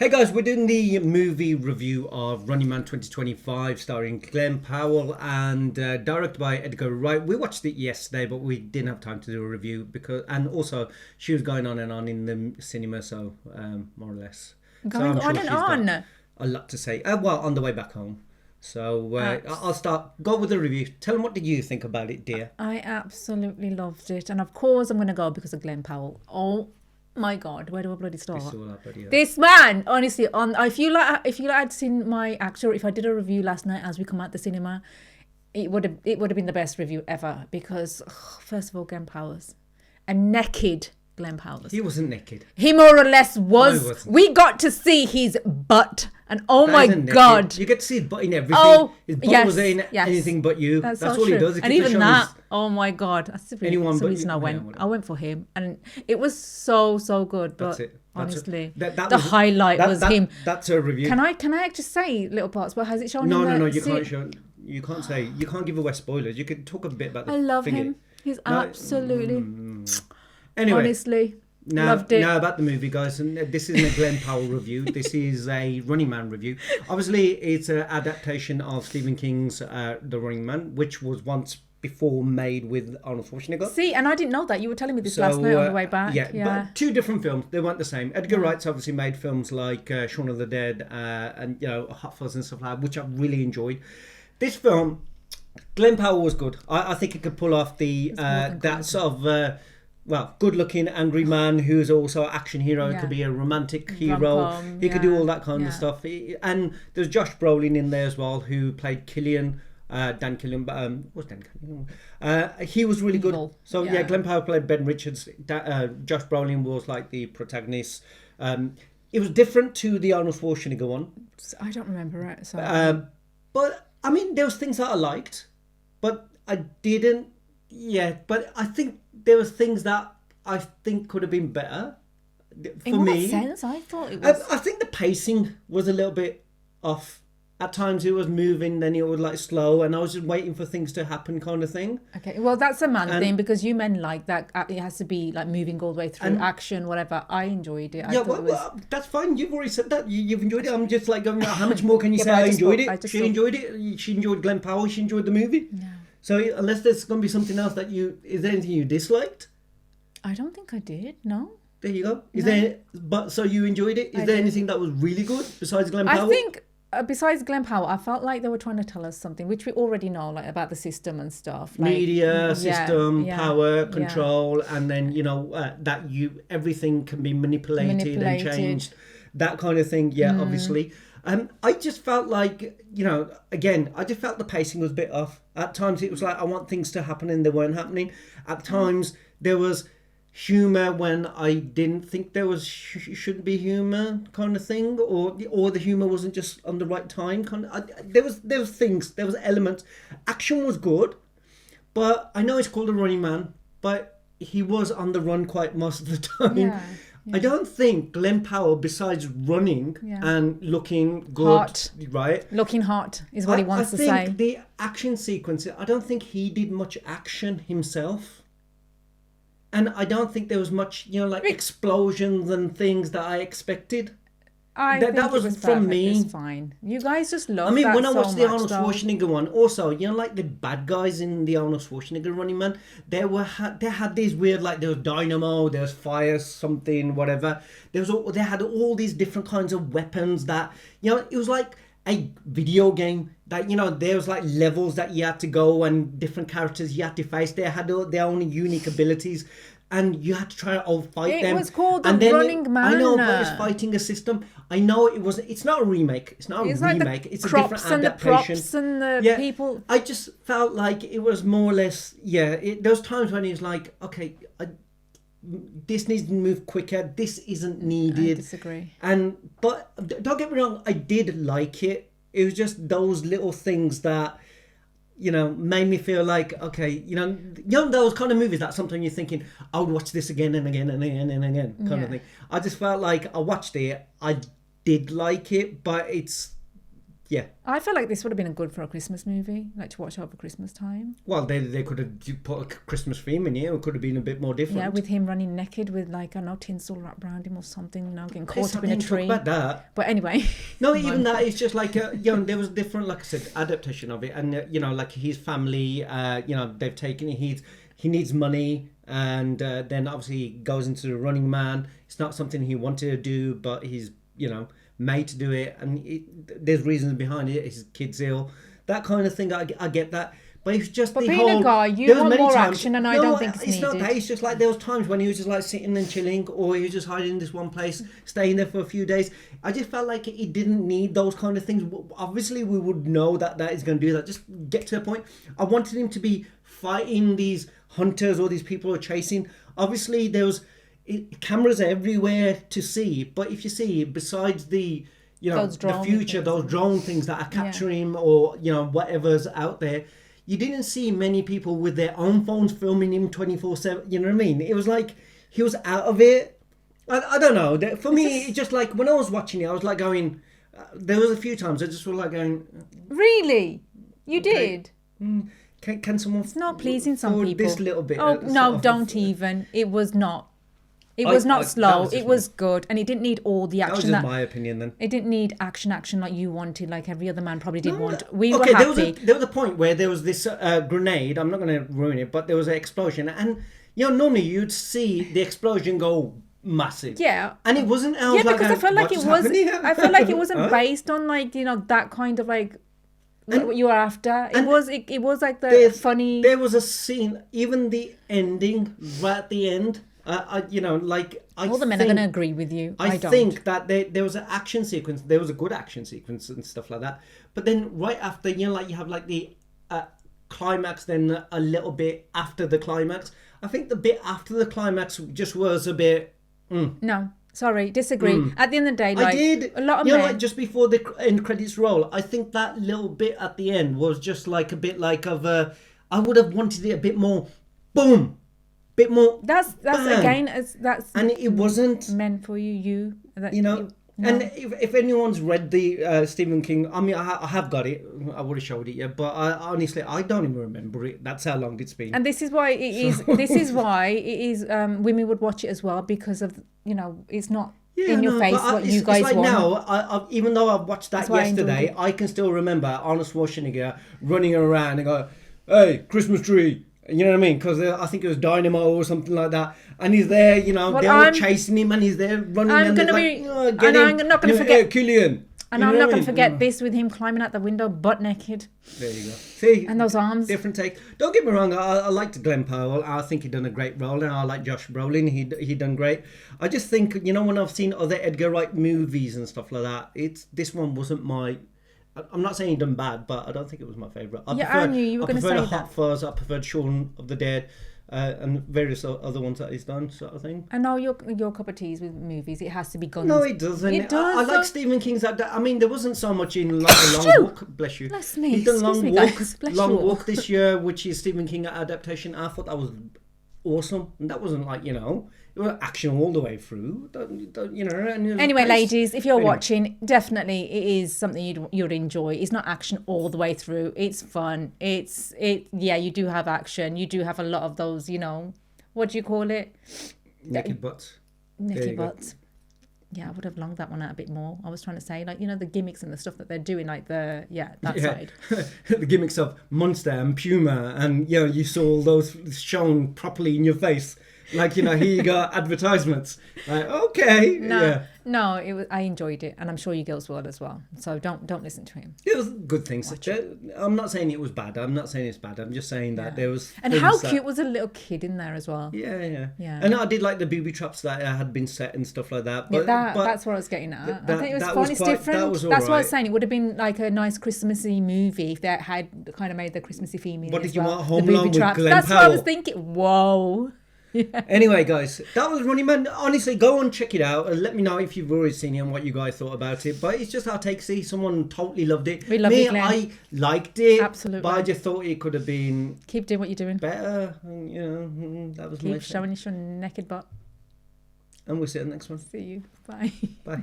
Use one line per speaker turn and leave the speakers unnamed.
Hey guys, we're doing the movie review of Running Man 2025 starring Glenn Powell and directed by Edgar Wright. We watched it yesterday, but we didn't have time to do a review and also she was going on and on in the cinema, so more or less.
Going
so I'm
on
sure
and
she's got
on.
a lot to say. Well, on the way back home. So I'll go with the review. Tell them, what did you think about it, dear?
I absolutely loved it. And of course, I'm going to go because of Glenn Powell. Oh my God, where do I bloody start? This man, honestly, if you had seen my actor, if I did a review last night as we come out the cinema, it would have been the best review ever because, first of all, Glenn Powell's a naked Glenn Powell's.
He wasn't naked.
He more or less was.
No,
we got to see his butt. And oh
that
my God.
You get to see his butt in everything.
Oh,
his butt was in anything but you. That's all
true.
he does.
And even that, oh my God. That's the reason I went.
Yeah,
I went for him. And it was so good. But
that's it.
honestly,
the
highlight was him.
That's a review.
Can I just say little parts? But has it shown
No,
him?
you can't show. You can't say. You can't give away spoilers. You can talk a bit about the
I love
finger.
him. He's absolutely...
Anyway.
Honestly...
Loved it. Now about the movie, guys, and this isn't a Glenn Powell review. This is a Running Man review. Obviously, it's an adaptation of Stephen King's The Running Man, which was once before made with Arnold Schwarzenegger.
See, and I didn't know that. You were telling me this last night on the way back.
Yeah, but two different films. They weren't the same. Edgar Wright's obviously made films like Shaun of the Dead and Hot Fuzz and stuff like that, which I really enjoyed. This film, Glenn Powell was good. I think he could pull off that sort of... good-looking angry man who's also an action hero. He could be a romantic hero. He could do all that kind of stuff. And there's Josh Brolin in there as well, who played Killian. Dan Killian. What's Dan Killian? He was really good. So Glenn Powell played Ben Richards. Josh Brolin was like the protagonist. It was different to the Arnold Schwarzenegger one.
I don't remember it. So.
But I mean, there was things that I liked, but I didn't. Yeah, but I think there was things that I think could have been better for me.
In what sense? I thought it was...
I think the pacing was a little bit off. At times it was moving, then it was like slow, and I was just waiting for things to happen kind of thing.
Okay, well, that's a man thing, because you men like that. It has to be like moving all the way through action, whatever. I enjoyed it.
Well, that's fine. You've already said that. You've enjoyed it. I'm just like going, how much more can you say I enjoyed it? She enjoyed it. She enjoyed Glenn Powell. She enjoyed the movie.
Yeah.
So unless there's going to be something else is there anything you disliked?
I don't think I did. No.
There you go. So you enjoyed it? Is there anything that was really good besides Glenn Powell?
I think besides Glenn Powell, I felt like they were trying to tell us something, which we already know, like about the system and stuff. Like,
media, system, power, control, and then, that everything can be manipulated and changed. That kind of thing, obviously. I just felt like, again, I just felt the pacing was a bit off. At times it was like, I want things to happen and they weren't happening. At times there was humour when I didn't think there was shouldn't be humour kind of thing, or the humour wasn't just on the right time. There was things, there was elements. Action was good, but I know it's called A Running Man, but he was on the run quite most of the time.
Yeah.
I don't think Glenn Powell, besides running and looking good,
hot.
Right?
Looking hot is what he wants to say.
I think the action sequence, I don't think he did much action himself. And I don't think there was much, like explosions and things that I expected.
That was
from me.
It's fine. You guys just love.
When I watched the Arnold Schwarzenegger one, also, like the bad guys in the Arnold Schwarzenegger Running Man, they had these weird, like there was dynamo, there was fire, something, whatever. They had all these different kinds of weapons that, it was like a video game that, there was like levels that you had to go and different characters you had to face. They had their own unique abilities. And you had to try to fight them.
It was called The Running Man.
I know, but it's fighting a system. I know it was. It's not a remake. It's not a remake. It's a different adaptation.
The props and the people.
I just felt like it was more or less. Those times when it was like, okay, this needs to move quicker. This isn't needed.
I disagree.
But don't get me wrong. I did like it. It was just those little things that, made me feel like, okay, those kind of movies that sometimes you're thinking, I would watch this again and again and again and again kind of thing. I just felt like I watched it, I did like it, but it's Yeah.
I feel like this would have been good for a Christmas movie, like to watch over Christmas time.
Well, they could have put a Christmas theme in here. It could have been a bit more different.
Yeah, with him running naked with like, I know, tinsel wrapped around him or something, you know, getting caught up in a tree.
Talk about that.
But anyway.
No, even that, it's just like, there was different, like I said, adaptation of it. And, like his family, they've taken it. He needs money. And then obviously he goes into the Running Man. It's not something he wanted to do, but he's, made to do it. And there's reasons behind it. His kid's ill. That kind of thing, I get that. But it's just
but
the
being
whole...
a guy, you want more action, and I don't think it's needed.
Not that. It's just like there was times when he was just like sitting and chilling, or he was just hiding in this one place, staying there for a few days. I just felt like he didn't need those kind of things. Obviously, we would know that is going to do that. Just get to a point. I wanted him to be fighting these hunters or these people who are chasing. Obviously, there was cameras everywhere to see. But if you see, besides the... the future, those drone things that are capturing him, or, whatever's out there, you didn't see many people with their own phones filming him 24/7. You know what I mean? It was like he was out of it. I don't know. For me, it's just like when I was watching it, I was like going... there was a few times I just was like going...
Really? You did?
Can someone...
It's not pleasing some people.
This little bit...
Oh, no, don't even. It was not. It was not slow. It was good. And it didn't need all the action.
That was just my opinion then.
It didn't need action like you wanted, like every other man probably didn't want. We were happy.
There was a point where there was this grenade. I'm not going to ruin it, but there was an explosion. And, normally you'd see the explosion go massive.
Yeah.
And it wasn't...
because I felt like it wasn't based on, like, that kind of, like... what you were after. It was like the funny...
There was a scene, even the ending, right at the end... all the men are going to agree with you. I think that there was an action sequence. There was a good action sequence and stuff like that. But then right after, you have like the climax, then a little bit after the climax. I think the bit after the climax just was a bit...
No, sorry, disagree. At the end of the day, like,
I did.
A lot of men...
like just before the end credits roll, I think that little bit at the end was just like a bit like of a... I would have wanted it a bit more... Boom! Bit more.
That's
bang.
Again, that's
and it wasn't
meant for you.
No. And if anyone's read the Stephen King, I mean, I have got it. I would have showed it, but honestly, I don't even remember it. That's how long it's been.
And this is why it is. This is why it is. Women would watch it as well because of it's not in your face what you guys
it's like
want.
Now, even though I've watched that yesterday, I can still remember Arnold Schwarzenegger running around and go, "Hey, Christmas tree." You know what I mean? Because I think it was Dynamo or something like that. And he's there, they're all chasing him and he's there running.
I'm not going to forget.
Killian.
And I'm not going to forget this with him climbing out the window butt naked.
There you go. See?
And those arms.
Different take. Don't get me wrong. I liked Glenn Powell. I think he done a great role. And I like Josh Brolin. He done great. I just think, when I've seen other Edgar Wright movies and stuff like that, this one wasn't my... I'm not saying he done bad, but I don't think it was my favourite.
I knew you were going to say that. I preferred
Hot Fuzz, I preferred Shaun of the Dead, and various other ones that he's done, sort of thing.
I know your cup of tea with movies. It has to be guns.
No, it doesn't.
It does.
I like Stephen King's... I mean, there wasn't so much in like a Long Walk. Bless you.
Bless me.
He's done Long Walk this year, which is Stephen King adaptation. I thought that was awesome. And that wasn't like, it was action all the way through.
Anyway, ladies, if you're watching, definitely it is something you'd enjoy. It's not action all the way through. It's fun. Yeah, you do have action. You do have a lot of those, what do you call it?
Naked butts.
Naked butts. Yeah, I would have longed that one out a bit more. I was trying to say, like, the gimmicks and the stuff that they're doing, like that side.
The gimmicks of Monster and Puma, and, you saw all those shown properly in your face. Like, here you got advertisements. Like, okay.
No, it was. I enjoyed it, and I'm sure you girls will as well. So don't listen to him.
It was good things. I'm not saying it was bad. I'm not saying it's bad. I'm just saying that there was...
And how cute was a little kid in there as well.
Yeah. And I did like the booby traps that had been set and stuff like that. But,
that's what I was getting at. I think it was fun. It's different. That's what I was saying. It would have been like a nice Christmassy movie if they had kind of made the Christmassy theme in.
What did you want? Home Alone with Glenn Powell?
That's what I was thinking. Whoa.
Yeah. Anyway, guys, that was Running Man. Honestly, go and check it out and let me know if you've already seen it and what you guys thought about it. But it's just our take. See, someone totally loved it.
We love it, Glenn.
I liked it.
Absolutely.
But I just thought it could have been...
Keep doing what you're doing.
Better. That was my...
Keep showing us your naked butt.
And we'll see you in the next one.
See you. Bye.
Bye.